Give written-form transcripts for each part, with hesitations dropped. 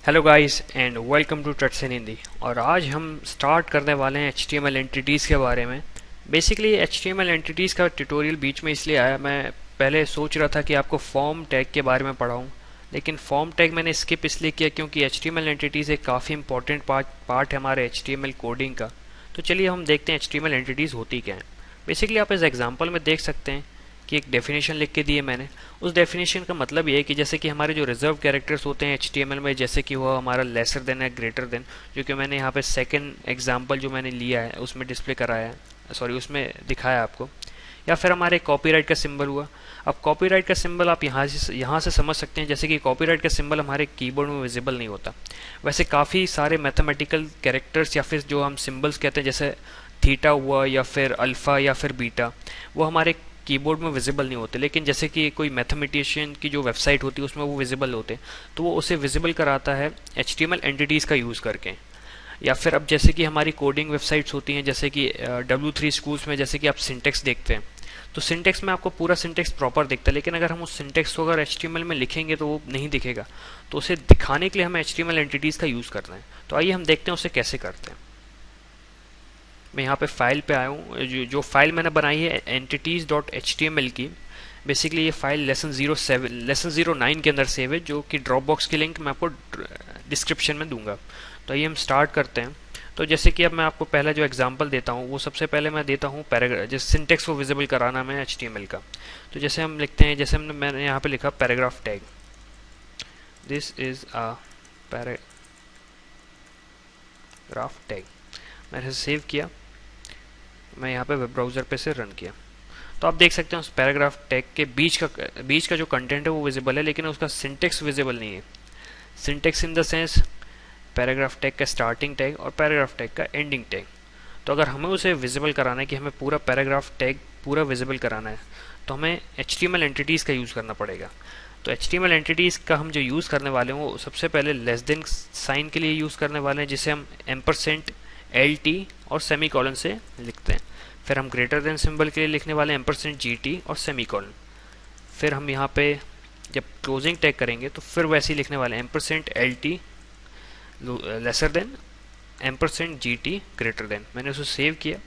Hello guys and welcome to tuts in Hindi. और आज हम स्टार्ट करने वाले हैं HTML एंटिटीज़ के बारे में। बेसिकली HTML एंटिटीज़ का ट्यूटोरियल बीच में इसलिए आया, मैं पहले सोच रहा था कि आपको फॉर्म टैग के बारे में पढ़ाऊँ, लेकिन फॉर्म टैग मैंने स्किप इसलिए किया क्योंकि HTML एंटिटीज़ एक काफ़ी इंपॉर्टेंट पार्ट है हमारे HTML कोडिंग का। तो चलिए हम देखते हैं HTML एंटिटीज़ होती क्या हैं। बेसिकली आप इस एग्जांपल में देख सकते हैं कि एक डेफिनेशन लिख के दी है मैंने। उस डेफिनेशन का मतलब ये है कि जैसे कि हमारे जो रिजर्व कैरेक्टर्स होते हैं HTML में, जैसे कि वो हमारा लेसर देन या ग्रेटर देन, जो कि मैंने यहाँ पे सेकंड एग्जांपल जो मैंने लिया है उसमें डिस्प्ले कराया है, सॉरी उसमें दिखाया आपको। या फिर हमारे कॉपीराइट का सिंबल हुआ। अब कॉपीराइट का सिंबल आप यहाँ से समझ सकते हैं, जैसे कि कॉपीराइट का सिंबल हमारे कीबोर्ड में विजिबल नहीं होता। वैसे काफ़ी सारे मैथमेटिकल कैरेक्टर्स या फिर जो हम सिंबल्स कहते हैं, जैसे थीटा हुआ या फिर अल्फ़ा या फिर बीटा, वो हमारे कीबोर्ड में विजिबल नहीं होते, लेकिन जैसे कि कोई मैथमेटिशियन की जो वेबसाइट होती है उसमें वो विजिबल होते हैं, तो वो उसे विजिबल कराता है HTML एंटिटीज़ का यूज़ करके। या फिर अब जैसे कि हमारी कोडिंग वेबसाइट्स होती हैं, जैसे कि W3 स्कूल्स में, जैसे कि आप सिंटेक्स देखते हैं, तो सिंटेक्स में आपको पूरा सिंटेक्स प्रॉपर दिखता है, लेकिन अगर हम उस सिंटेक्स को अगर HTML में लिखेंगे तो वो नहीं दिखेगा। तो उसे दिखाने के लिए हमें HTML एंटिटीज़ का यूज़ करना है। तो आइए हम देखते हैं उसे कैसे करते हैं। मैं यहाँ पे फाइल पे आया हूँ। जो फाइल मैंने बनाई है entities.html की, बेसिकली ये फाइल लेसन 09 के अंदर सेव है, जो कि ड्रॉप बॉक्स की लिंक मैं आपको डिस्क्रिप्शन में दूंगा। तो आइए हम स्टार्ट करते हैं। तो जैसे कि अब मैं आपको पहला जो एग्जांपल देता हूँ वो सबसे पहले मैं देता हूँ पैराग्राफ, जैसे सिंटेक्स को विजिबल कराना मैं HTML का। तो जैसे हम लिखते हैं, जैसे मैंने यहाँ पे लिखा paragraph tag, this is a paragraph tag. मैंने इसे सेव किया, मैं यहाँ पे वेब ब्राउज़र पे से रन किया। तो आप देख सकते हैं उस पैराग्राफ टैग के बीच का जो कंटेंट है वो विजिबल है, लेकिन उसका सिंटेक्स विजिबल नहीं है। Syntax in the sense paragraph tag का स्टार्टिंग टैग और पैराग्राफ टैग का एंडिंग टैग। तो अगर हमें उसे विजिबल कराना है कि हमें पूरा पैराग्राफ टैग पूरा विजिबल कराना है, तो हमें HTML एंटिटीज़ का यूज़ करना पड़ेगा। तो HTML एंटिटीज़ का हम जो यूज़ करने वाले हैं वो सबसे पहले लेस देन साइन के लिए यूज़ करने वाले हैं, जिसे हम %LT और सेमी कॉलन से लिखते हैं। फिर हम ग्रेटर देन सिंबल के लिए लिखने वाले हैं %GT और सेमी कॉलन। फिर हम यहाँ पे जब क्लोजिंग टैग करेंगे तो फिर वैसे ही लिखने वाले हैं %LT lesser than %GT greater than. मैंने उसे सेव किया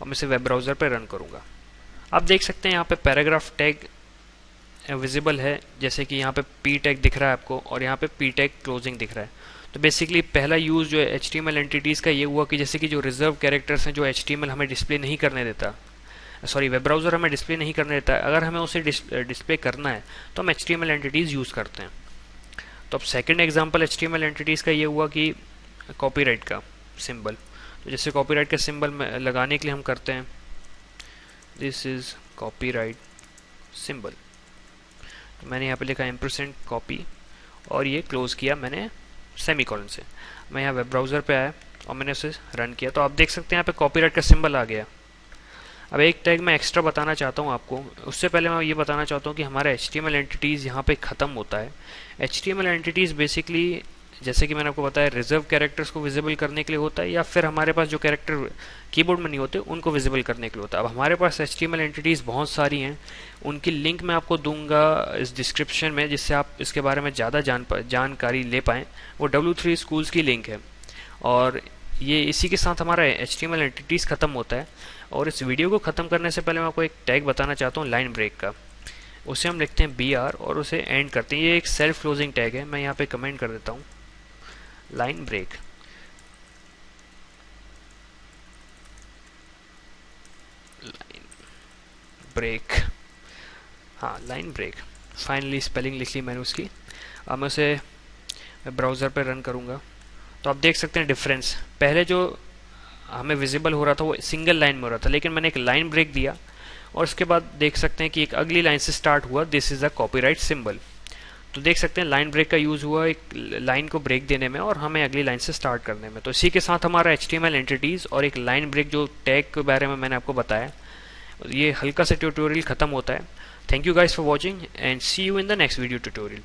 और मैं इसे वेब ब्राउज़र पर रन करूँगा। आप देख सकते हैं यहाँ पे पैराग्राफ टैग विजिबल है, जैसे कि यहाँ पे P टैग दिख रहा है आपको और यहाँ पे P टैग क्लोजिंग दिख रहा है। तो बेसिकली पहला यूज़ जो है HTML एंटिटीज़ का ये हुआ कि जैसे कि जो रिजर्व कैरेक्टर्स हैं जो HTML हमें डिस्प्ले नहीं करने देता, सॉरी वेब ब्राउज़र हमें डिस्प्ले नहीं करने देता है, अगर हमें उसे डिस्प्ले करना है तो हम HTML एंटिटीज़ यूज़ करते हैं। तो अब सेकेंड एग्जाम्पल HTML एंटिटीज़ का ये हुआ कि कॉपीराइट का सिंबल। तो जैसे कॉपीराइट का सिंबल लगाने के लिए हम करते हैं दिस इज़ कॉपीराइट सिंबल। तो मैंने यहाँ पे लिखा %कॉपी और ये क्लोज किया मैंने सेमी कॉलन से। मैं यहाँ वेब ब्राउज़र पे आया और मैंने उसे रन किया, तो आप देख सकते हैं यहाँ पे कॉपीराइट का सिंबल आ गया। अब एक टैग मैं एक्स्ट्रा बताना चाहता हूँ आपको। उससे पहले मैं ये बताना चाहता हूँ कि हमारा HTML एंटिटीज़ यहाँ पे ख़त्म होता है। HTML एंटिटीज़ बेसिकली, जैसे कि मैंने आपको बताया, रिजर्व कैरेक्टर्स को विजिबल करने के लिए होता है, या फिर हमारे पास जो कैरेक्टर कीबोर्ड में नहीं होते उनको विजिबल करने के लिए होता है। अब हमारे पास HTML एंटिटीज़ बहुत सारी हैं, उनकी लिंक मैं आपको दूंगा इस डिस्क्रिप्शन में, जिससे आप इसके बारे में ज़्यादा जानकारी ले पाएँ। वो W3 स्कूल्स की लिंक है। और ये इसी के साथ हमारा HTML एंटिटीज़ ख़त्म होता है। और इस वीडियो को ख़त्म करने से पहले मैं आपको एक टैग बताना चाहता हूँ लाइन ब्रेक का। उसे हम लिखते हैं BR और उसे एंड करते हैं। ये एक सेल्फ क्लोजिंग टैग है, मैं यहाँ पे कमेंट कर देता हूँ लाइन ब्रेक। लाइन ब्रेक, हाँ लाइन ब्रेक। फाइनली स्पेलिंग लिख ली मैंने उसकी। अब मैं उसे ब्राउज़र पर रन करूँगा तो आप देख सकते हैं डिफरेंस। पहले जो हमें विजिबल हो रहा था वो सिंगल लाइन में हो रहा था, लेकिन मैंने एक लाइन ब्रेक दिया और उसके बाद देख सकते हैं कि एक अगली लाइन से स्टार्ट हुआ this is a copyright symbol. तो देख सकते हैं लाइन ब्रेक का यूज़ हुआ एक लाइन को ब्रेक देने में और हमें अगली लाइन से स्टार्ट करने में। तो इसी के साथ हमारा HTML एंटिटीज़ और एक लाइन ब्रेक जो टैग के बारे में मैंने आपको बताया, ये हल्का सा ट्यूटोरियल ख़त्म होता है। Thank you guys for watching and see you in the next video tutorial.